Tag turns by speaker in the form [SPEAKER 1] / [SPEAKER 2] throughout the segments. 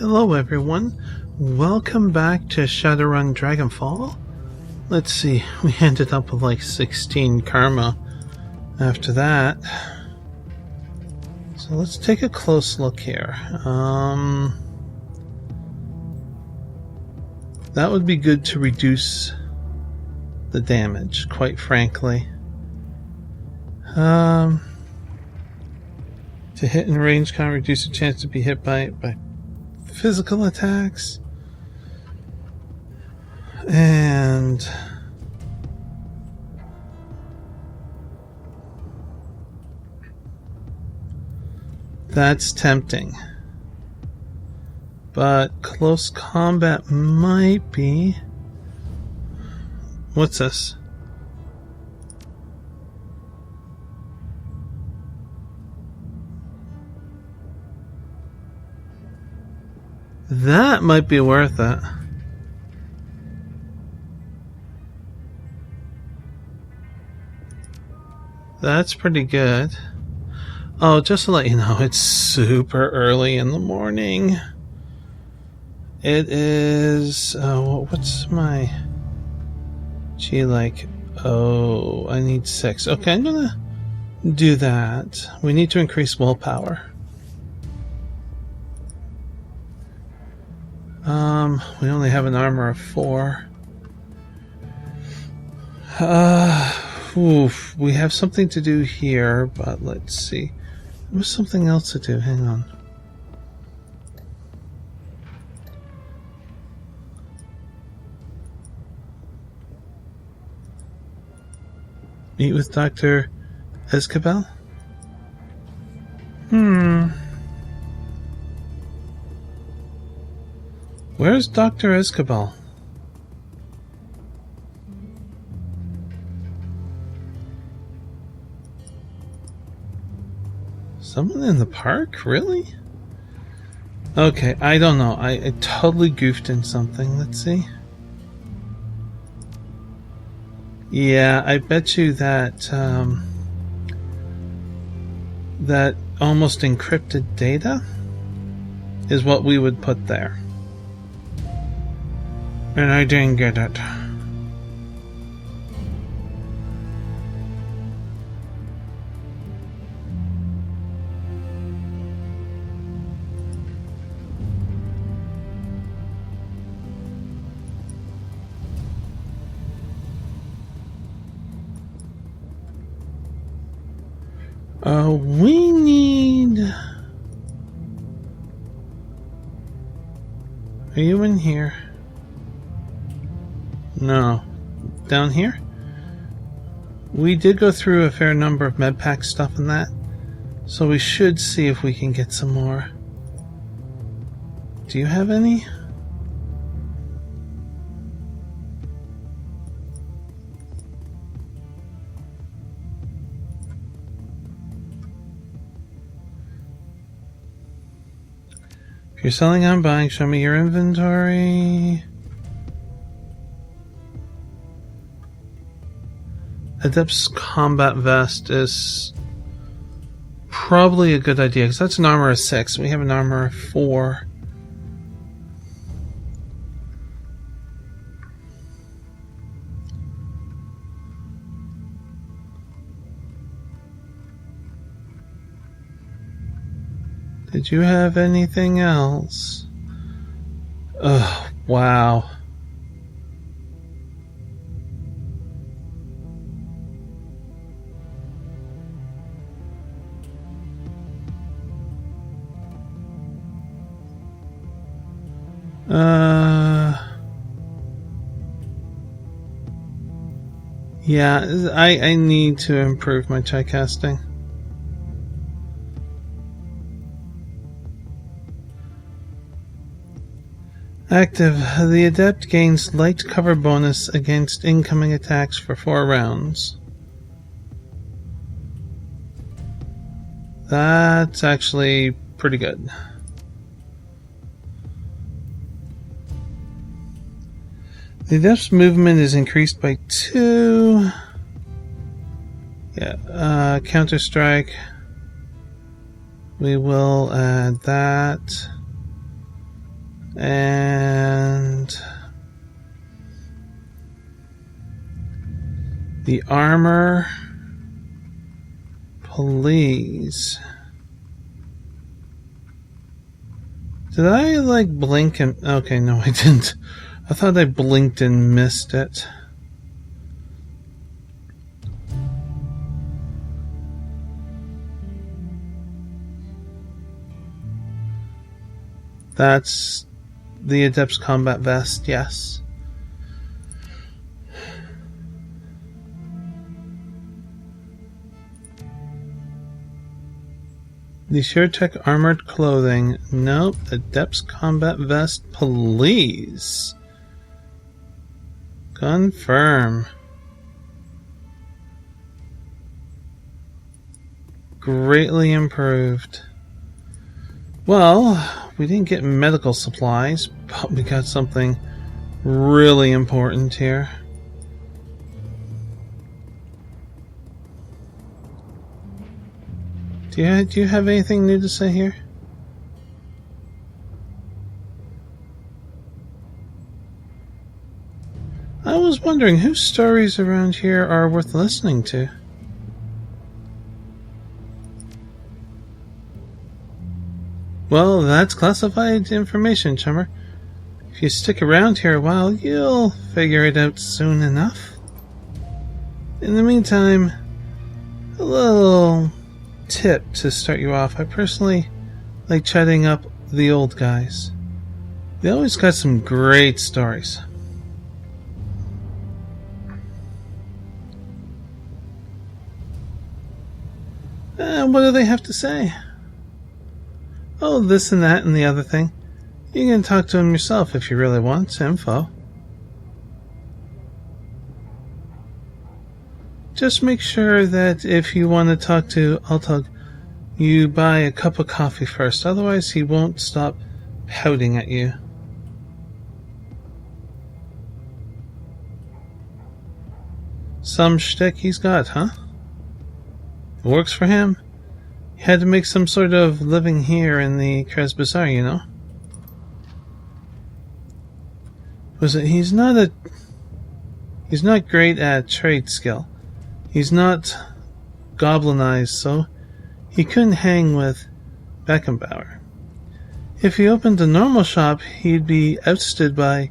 [SPEAKER 1] Hello everyone, welcome back to Shadowrun Dragonfall. Let's see, we ended up with like 16 karma after that. So let's take a close look here. That would be good to reduce the damage, quite frankly. To hit in range can reduce the chance to be hit by physical attacks. And that's tempting. But close combat might be... What's this? That might be worth it. That's pretty good. Oh, just to let you know, it's super early in the morning. It is... what's my... G like... Oh, I need 6. Okay, I'm gonna do that. We need to increase willpower. We only have an armor of 4. We have something to do here, but let's see. There's something else to do. Hang on. Meet with Dr. Escabel? Where's Dr. Escabel? Someone in the park? Really? Okay, I don't know. I totally goofed in something. Let's see. Yeah, I bet you that that almost encrypted data is what we would put there. And I didn't get it. We need... Are you in here? No. Down here? We did go through a fair number of medpack stuff in that, so we should see if we can get some more. Do you have any? If you're selling, I'm buying. Show me your inventory. Adept's combat vest is probably a good idea because that's an armor of 6. We have an armor of 4. Did you have anything else? Oh, wow. Yeah, I need to improve my check casting. Active. The adept gains light cover bonus against incoming attacks for 4 rounds. That's actually pretty good. The adept's movement is increased by 2. Yeah, counter strike. We will add that. And the armor, please. Did I like blink and... Okay, no I didn't. I thought I blinked and missed it. That's the Adept's Combat Vest, yes. The SureTech Armored Clothing. Nope. Adept's Combat Vest, please. Confirm. Greatly improved. Well, we didn't get medical supplies, but we got something really important here. Do you have anything new to say here? I was wondering whose stories around here are worth listening to. Well, that's classified information, Chummer. If you stick around here a while, you'll figure it out soon enough. In the meantime, a little tip to start you off. I personally like chatting up the old guys. They always got some great stories. What do they have to say? Oh, this and that and the other thing. You can talk to them yourself if you really want info. Just make sure that if you want to talk to Altug, you buy a cup of coffee first, otherwise he won't stop pouting at you. Some shtick he's got, huh? It works for him. He had to make some sort of living here in the Krez Bazaar, you know? He's not great at trade skill. He's not goblinized, so he couldn't hang with Beckenbauer. If he opened a normal shop, he'd be ousted by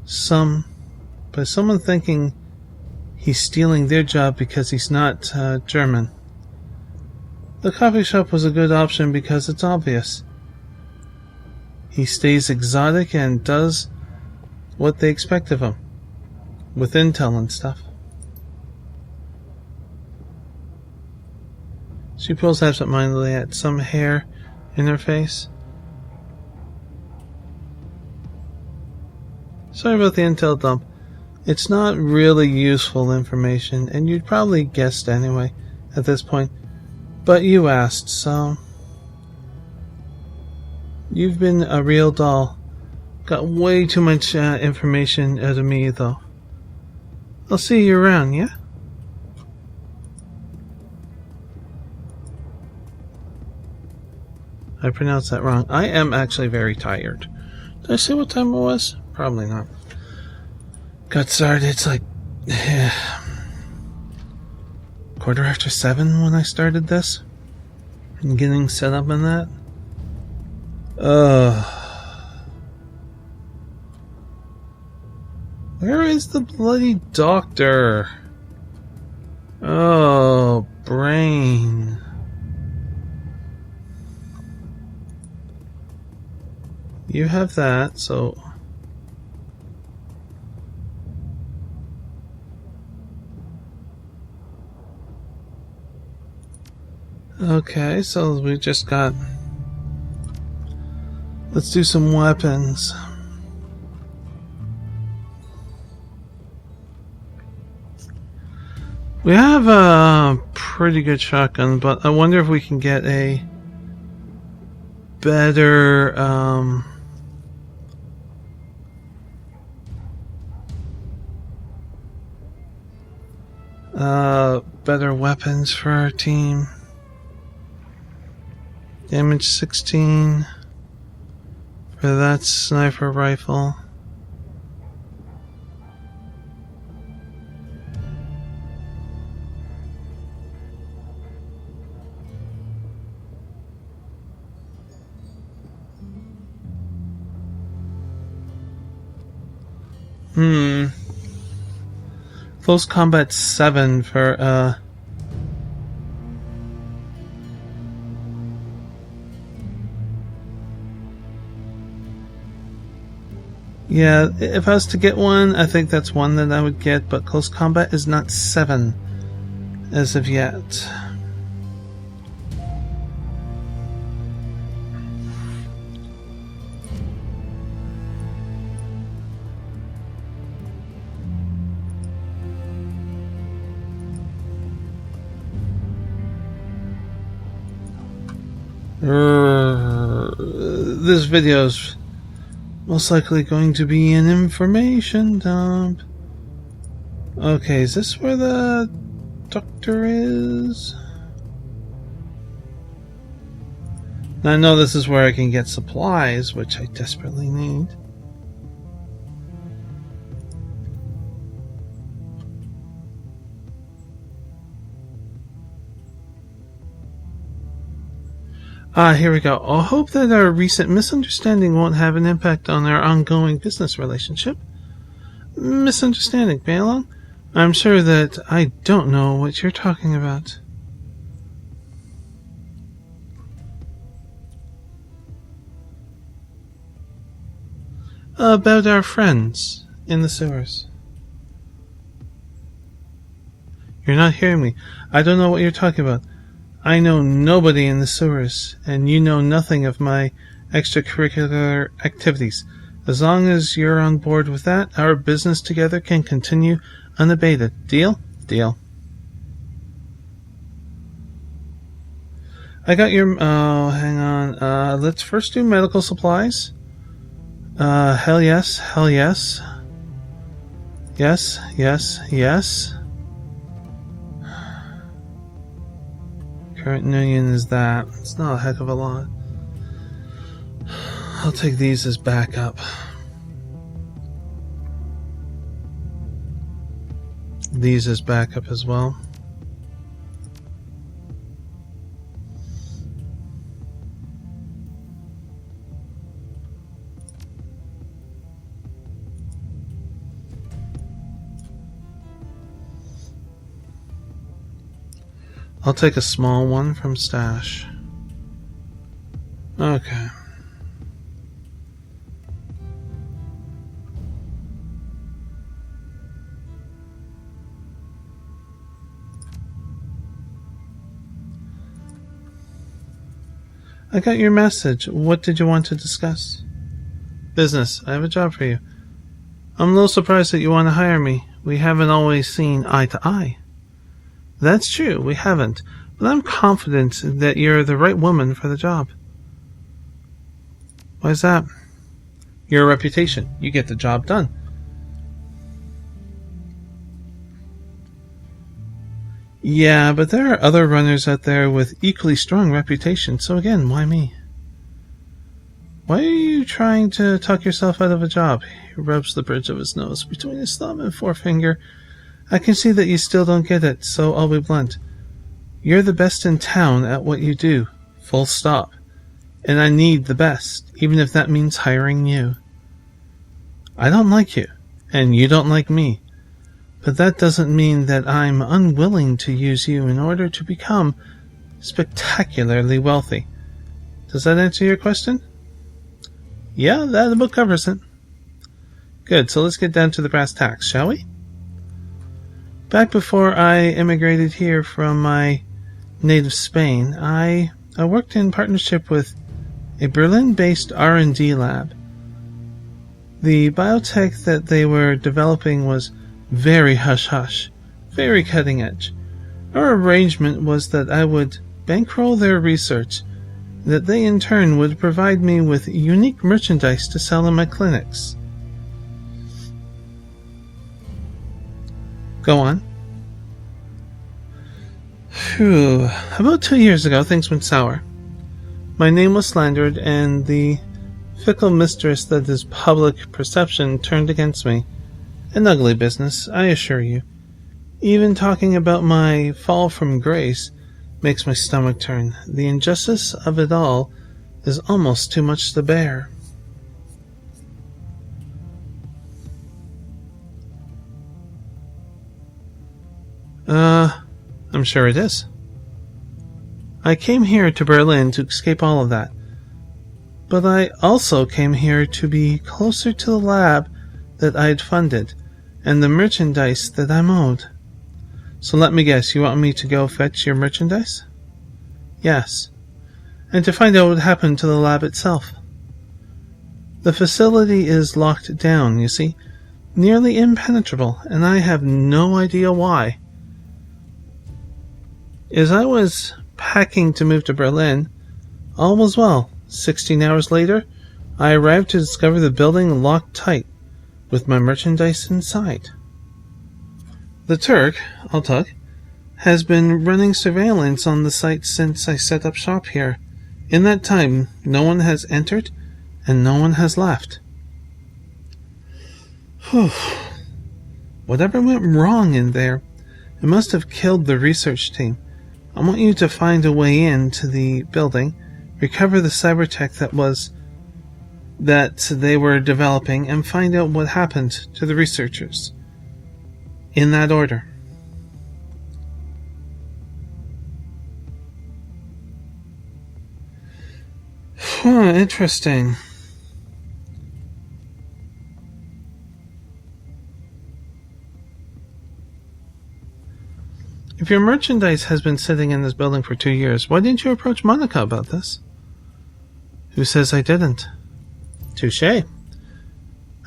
[SPEAKER 1] someone thinking he's stealing their job because he's not German. The coffee shop was a good option because it's obvious. He stays exotic and does what they expect of him, with intel and stuff. She pulls absentmindedly at some hair in her face. Sorry about the intel dump. It's not really useful information, and you'd probably guessed anyway at this point. But you asked, so... You've been a real doll. Got way too much information out of me, though. I'll see you around, yeah? I pronounced that wrong. I am actually very tired. Did I say what time it was? Probably not. Got started, it's like... 7:15 when I started this. And getting set up in that. Where is the bloody doctor? Oh, brain. You have that, so... Okay, so we just got... Let's do some weapons. We have a pretty good shotgun, but I wonder if we can get a better... better weapons for our team. Damage 16. for that sniper rifle. Close combat 7 for yeah, if I was to get one, I think that's one that I would get, but close combat is not 7 as of yet. This video's most likely going to be an information dump. Okay, is this where the doctor is? Now, I know this is where I can get supplies, which I desperately need. Here we go. I hope that our recent misunderstanding won't have an impact on our ongoing business relationship. Misunderstanding, Balon? I'm sure that I don't know what you're talking about. About our friends in the sewers. You're not hearing me. I don't know what you're talking about. I know nobody in the sewers, and you know nothing of my extracurricular activities. As long as you're on board with that, our business together can continue unabated. Deal? Deal. I got your... Oh, hang on. Let's first do medical supplies. Hell yes. Hell yes. Yes, yes, yes. Current million is that. It's not a heck of a lot. I'll take these as backup. These as backup as well. I'll take a small one from stash. Okay. I got your message. What did you want to discuss? Business. I have a job for you. I'm a little surprised that you want to hire me. We haven't always seen eye to eye. That's true, we haven't, but I'm confident that you're the right woman for the job. Why is that? Your reputation. You get the job done. Yeah, but there are other runners out there with equally strong reputations, so again, why me? Why are you trying to talk yourself out of a job? He rubs the bridge of his nose between his thumb and forefinger. I can see that you still don't get it, so I'll be blunt. You're the best in town at what you do, full stop. And I need the best, even if that means hiring you. I don't like you, and you don't like me. But that doesn't mean that I'm unwilling to use you in order to become spectacularly wealthy. Does that answer your question? Yeah, that about covers it. Good, so let's get down to the brass tacks, shall we? Back before I immigrated here from my native Spain, I worked in partnership with a Berlin-based R&D lab. The biotech that they were developing was very hush-hush, very cutting-edge. Our arrangement was that I would bankroll their research, that they in turn would provide me with unique merchandise to sell in my clinics. Go on. Phew. About 2 years ago, things went sour. My name was slandered, and the Fickle mistress that is public perception turned against me. An ugly business, I assure you. Even talking about my fall from grace makes my stomach turn. The injustice of it all is almost too much to bear. I'm sure it is. I came here to Berlin to escape all of that. But I also came here to be closer to the lab that I had funded, and the merchandise that I'm owed. So let me guess, you want me to go fetch your merchandise? Yes. And to find out what happened to the lab itself. The facility is locked down, you see, nearly impenetrable, and I have no idea why. As I was packing to move to Berlin, all was well. 16 hours later, I arrived to discover the building locked tight, with my merchandise inside. The Turk, Altuk, has been running surveillance on the site since I set up shop here. In that time, no one has entered, and no one has left. Whatever went wrong in there, it must have killed the research team. I want you to find a way into the building, recover the cybertech that they were developing, and find out what happened to the researchers. In that order. Interesting. If your merchandise has been sitting in this building for 2 years, why didn't you approach Monica about this? Who says I didn't? Touché.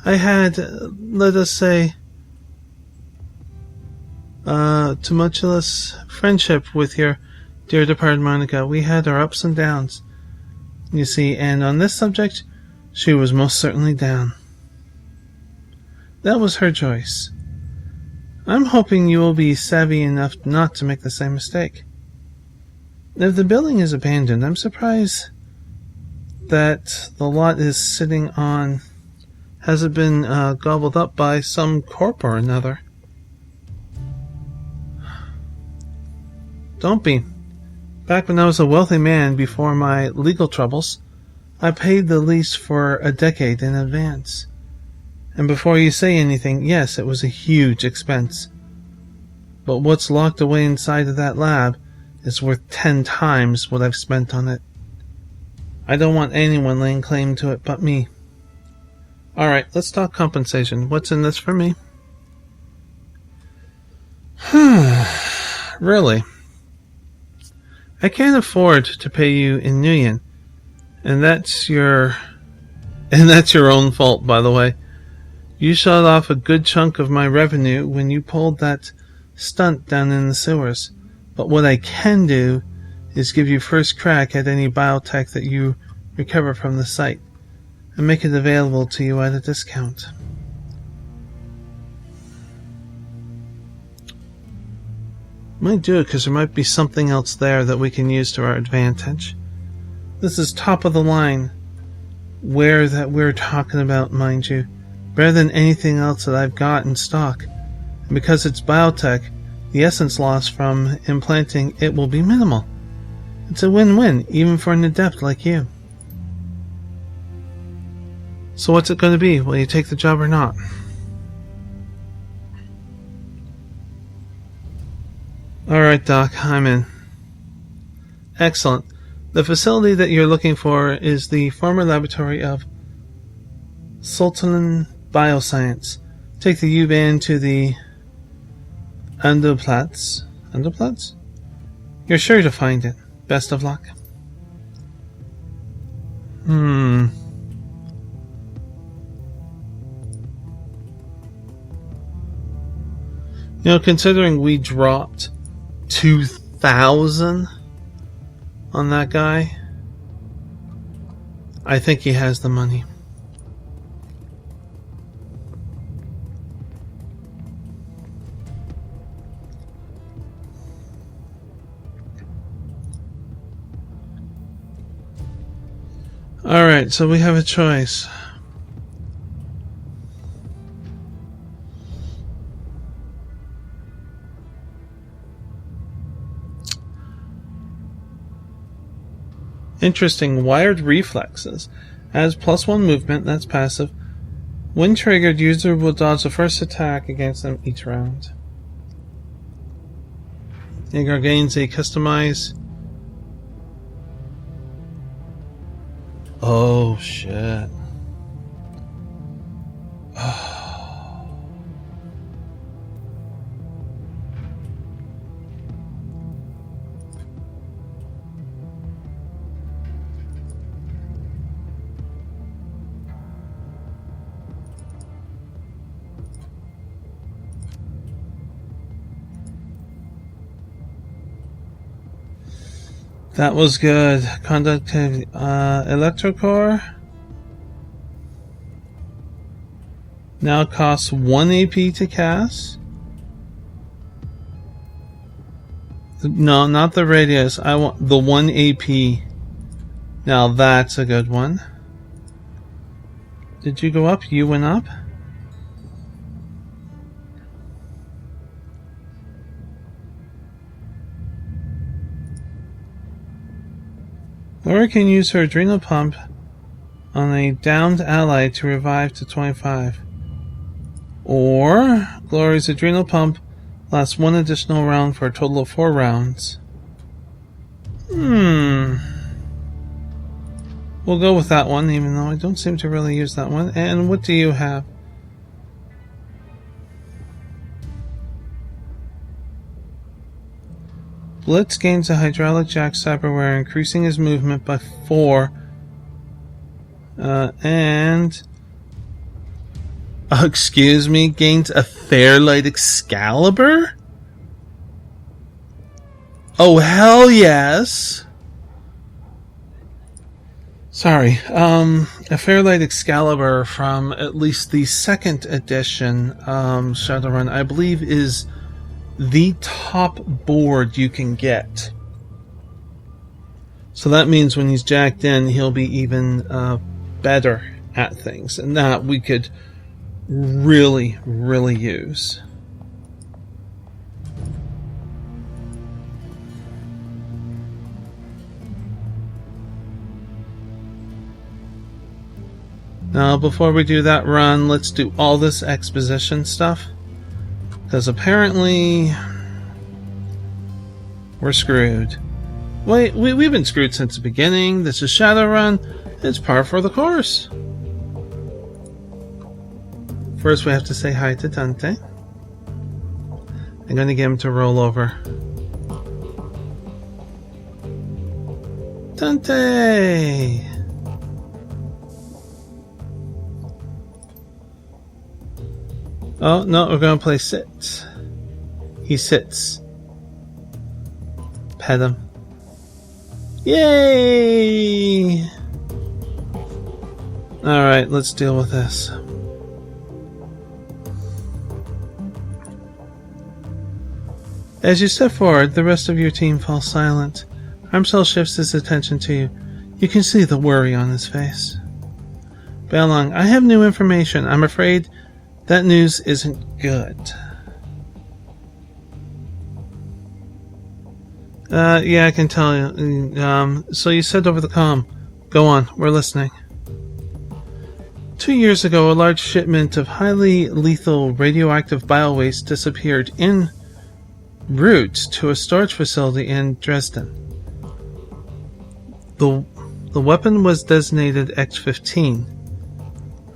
[SPEAKER 1] I had, let us say, tumultuous friendship with your dear departed Monica. We had our ups and downs, you see, and on this subject, she was most certainly down. That was her choice. I'm hoping you will be savvy enough not to make the same mistake. If the building is abandoned, I'm surprised that the lot is sitting on hasn't been gobbled up by some corp or another. Don't be. Back when I was a wealthy man before my legal troubles, I paid the lease for a decade in advance. And before you say anything, yes, it was a huge expense. But what's locked away inside of that lab is worth 10 times what I've spent on it. I don't want anyone laying claim to it but me. Alright, let's talk compensation. What's in this for me? Really? I can't afford to pay you in Nuyen, and that's your own fault, by the way. You shut off a good chunk of my revenue when you pulled that stunt down in the sewers. But what I can do is give you first crack at any biotech that you recover from the site, and make it available to you at a discount. Might do it because there might be something else there that we can use to our advantage. This is top of the line, ware that we're talking about, mind you. Better than anything else that I've got in stock. And because it's biotech, the essence loss from implanting it will be minimal. It's a win-win, even for an adept like you. So what's it going to be? Will you take the job or not? Alright, Doc, I'm in. Excellent. The facility that you're looking for is the former laboratory of Sultan Bioscience. Take the U-Bahn to the Andoplatz. Andoplatz? You're sure to find it. Best of luck. You know, considering we dropped 2,000 on that guy, I think he has the money. Alright, so we have a choice. Interesting. Wired reflexes. Has +1 movement, that's passive. When triggered, user will dodge the first attack against them each round. Agar gains a customized... Oh, shit. That was good. Conductivity. Electrocore. Now costs 1 AP to cast. No, not the radius. I want the 1 AP. Now that's a good one. Did you go up? You went up? Laura can use her adrenal pump on a downed ally to revive to 25. Or Glory's adrenal pump lasts 1 additional round for a total of 4 rounds. We'll go with that one, even though I don't seem to really use that one. And what do you have? Blitz gains a hydraulic jack cyberware, increasing his movement by 4. Excuse me, gains a Fairlight Excalibur? Oh, hell yes! Sorry, a Fairlight Excalibur from at least the 2nd edition Shadowrun, I believe, is the top board you can get. So that means when he's jacked in, he'll be even better at things. And that we could really, really use. Now, before we do that run, let's do all this exposition stuff. Because apparently we're screwed. Wait, we've been screwed since the beginning. This is Shadowrun. It's par for the course. First, we have to say hi to Dante. I'm going to get him to roll over. Dante! Oh, no, we're going to play sit. He sits. Pet him. Yay! Alright, let's deal with this. As you step forward, the rest of your team falls silent. Armcell shifts his attention to you. You can see the worry on his face. Balong, I have new information. I'm afraid that news isn't good. Yeah, I can tell you. So you said over the comm. Go on, we're listening. 2 years ago, a large shipment of highly lethal radioactive biowaste disappeared en route to a storage facility in Dresden. The weapon was designated X-15.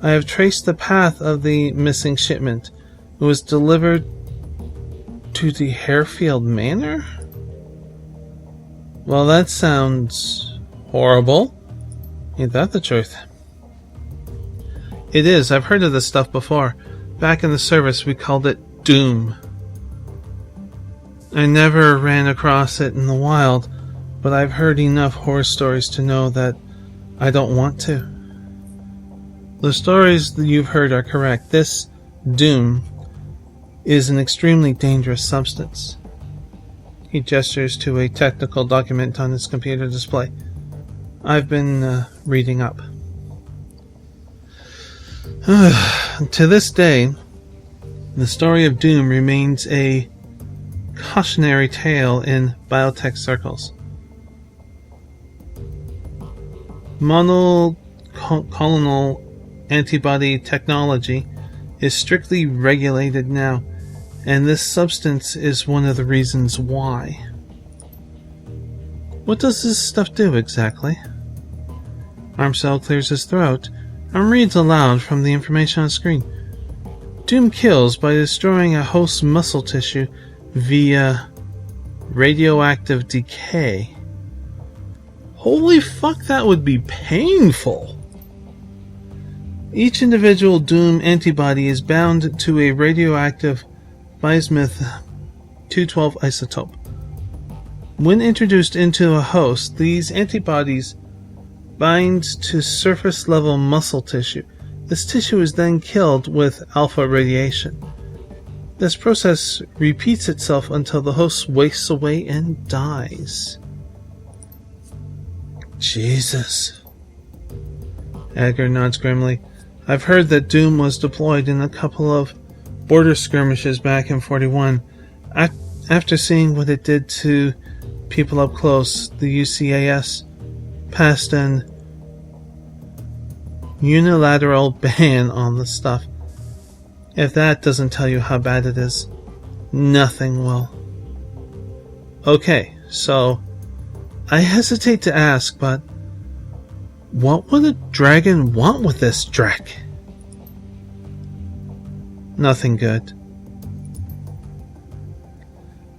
[SPEAKER 1] I have traced the path of the missing shipment. It was delivered to the Harefield Manor? Well, that sounds horrible. Ain't that the truth? It is. I've heard of this stuff before. Back in the service, we called it Doom. I never ran across it in the wild, but I've heard enough horror stories to know that I don't want to. The stories that you've heard are correct. This Doom is an extremely dangerous substance. He gestures to a technical document on his computer display. I've been reading up. To this day, the story of Doom remains a cautionary tale in biotech circles. Monoclonal antibody technology is strictly regulated now, and this substance is one of the reasons why. What does this stuff do exactly? Armcell clears his throat and reads aloud from the information on screen. Doom kills by destroying a host's muscle tissue via radioactive decay. Holy fuck, that would be painful! Each individual Doom antibody is bound to a radioactive bismuth-212 isotope. When introduced into a host, these antibodies bind to surface-level muscle tissue. This tissue is then killed with alpha radiation. This process repeats itself until the host wastes away and dies. Jesus. Edgar nods grimly. I've heard that Doom was deployed in a couple of border skirmishes back in 41. After seeing what it did to people up close, the UCAS passed an unilateral ban on the stuff. If that doesn't tell you how bad it is, nothing will. Okay, so I hesitate to ask, but what would a dragon want with this Drek? Nothing good.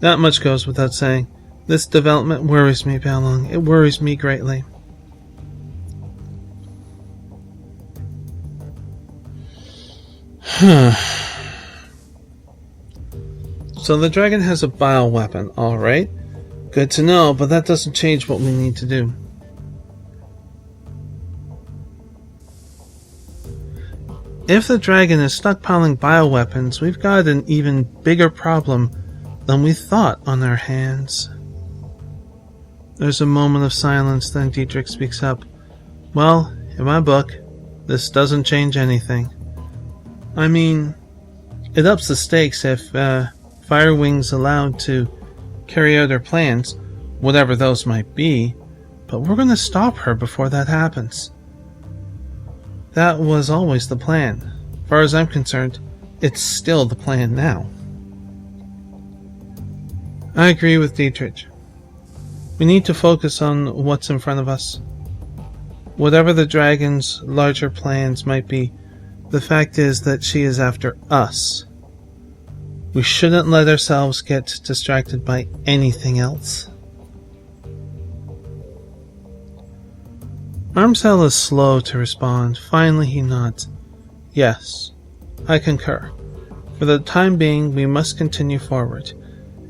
[SPEAKER 1] That much goes without saying. This development worries me, Balong. It worries me greatly. So the dragon has a bioweapon, alright. Good to know, but that doesn't change what we need to do. If the dragon is stockpiling bioweapons, we've got an even bigger problem than we thought on our hands. There's a moment of silence, then Dietrich speaks up. Well, in my book, this doesn't change anything. I mean, it ups the stakes if Firewing's allowed to carry out her plans, whatever those might be, but we're going to stop her before that happens. That was always the plan. As far as I'm concerned, it's still the plan now. I agree with Dietrich. We need to focus on what's in front of us. Whatever the dragon's larger plans might be, the fact is that she is after us. We shouldn't let ourselves get distracted by anything else. Armcell is slow to respond. Finally he nods. Yes, I concur. For the time being, we must continue forward,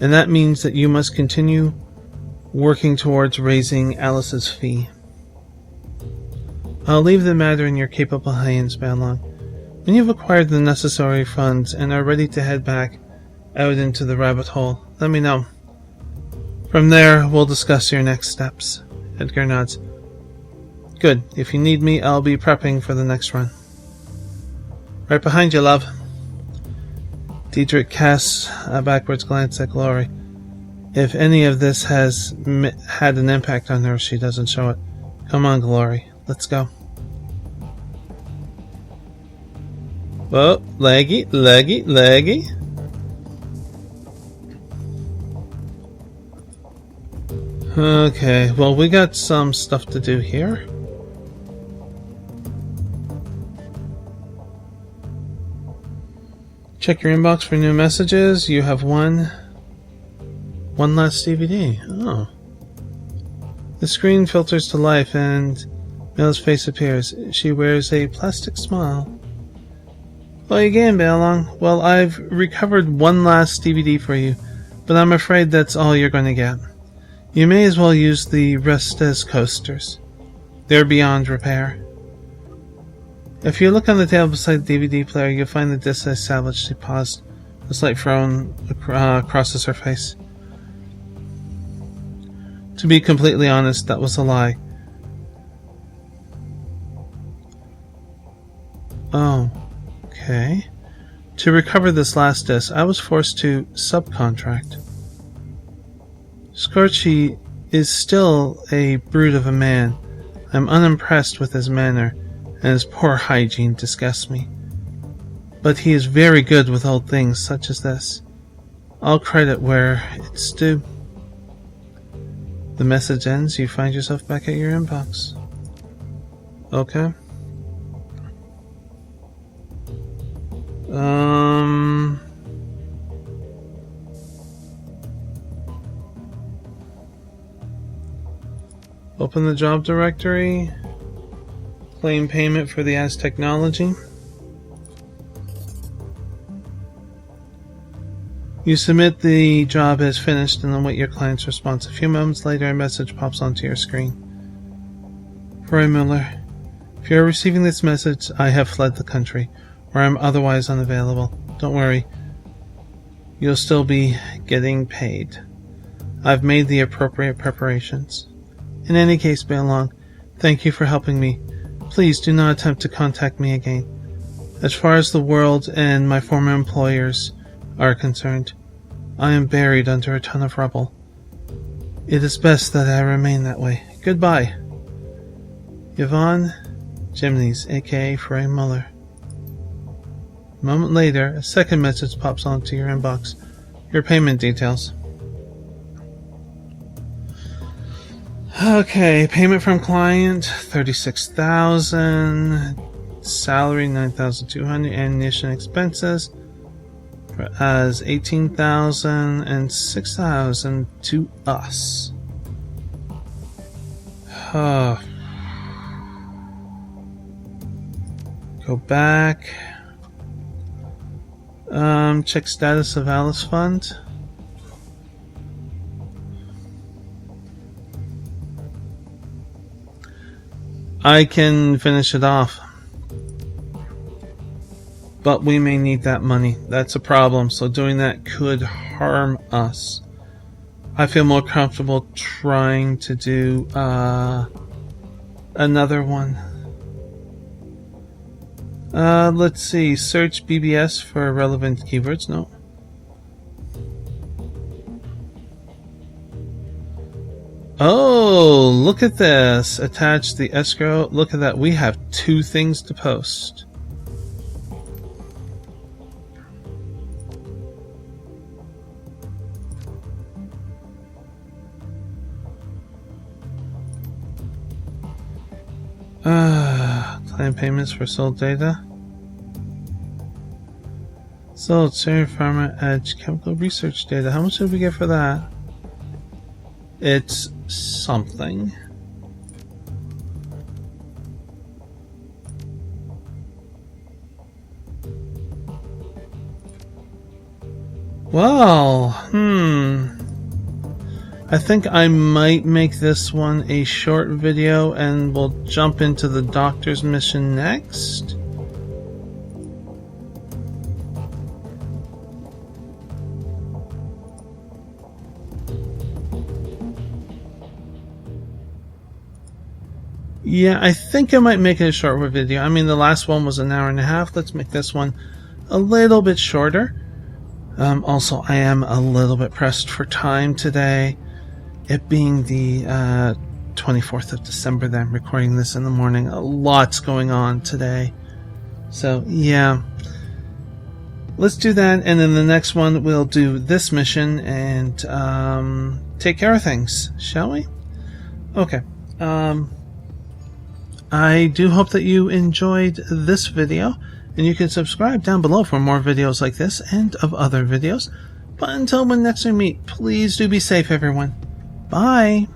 [SPEAKER 1] and that means that you must continue working towards raising Alice's fee. I'll leave the matter in your capable hands, Balong. When you've acquired the necessary funds and are ready to head back out into the rabbit hole, let me know. From there, we'll discuss your next steps. Edgar nods. Good. If you need me, I'll be prepping for the next run. Right behind you, love. Dietrich casts a backwards glance at Glory. If any of this has had an impact on her, she doesn't show it. Come on, Glory. Let's go. Whoa, leggy. Okay, well, we got some stuff to do here. Check your inbox for new messages. You have one last DVD. Oh. The screen filters to life and Mel's face appears. She wears a plastic smile. Well, again, Balong. Well, I've recovered one last DVD for you, but I'm afraid that's all you're going to get. You may as well use the rest as coasters. They're beyond repair. If you look on the table beside the DVD player, you'll find the disc I salvaged. She paused, a slight frown crosses her face. To be completely honest, that was a lie. Oh, okay. To recover this last disc, I was forced to subcontract. Scorchy is still a brute of a man. I'm unimpressed with his manner, and his poor hygiene disgusts me. But he is very good with old things such as this. All credit where it's due. The message ends, you find yourself back at your inbox. Okay. Open the job directory. Claim payment for the As Technology. You submit the job as finished and await your client's response. A few moments later, a message pops onto your screen. Roy Miller, if you are receiving this message, I have fled the country, or I'm otherwise unavailable. Don't worry. You'll still be getting paid. I've made the appropriate preparations. In any case, Bailong, thank you for helping me. Please do not attempt to contact me again. As far as the world and my former employers are concerned, I am buried under a ton of rubble. It is best that I remain that way. Goodbye. Yvonne Jimneys, aka Frey Muller. A moment later, a second message pops onto your inbox. Your payment details. Okay, payment from client, $36,000. Salary, $9,200. Ammunition expenses as $18,000 and $6,000 to us. Go back. Check status of Alice Fund. I can finish it off. But we may need that money. That's a problem. So doing that could harm us. I feel more comfortable trying to do another one. Let's see. Search BBS for relevant keywords. No. Oh, look at this. Attach the escrow. Look at that. We have 2 things to post. Claim payments for sold data. Sold Cherry Farmer Edge chemical research data. How much did we get for that? It's something. Well, I think I might make this one a short video and we'll jump into the doctor's mission next. Yeah, I think I might make it a short video. I mean, the last one was an hour and a half. Let's make this one a little bit shorter. Also, I am a little bit pressed for time today. It being the 24th of December that I'm recording this in the morning. A lot's going on today. So, yeah. Let's do that, and then the next one we'll do this mission and take care of things, shall we? Okay. I do hope that you enjoyed this video, and you can subscribe down below for more videos like this and of other videos. But until when next we meet, please do be safe, everyone. Bye!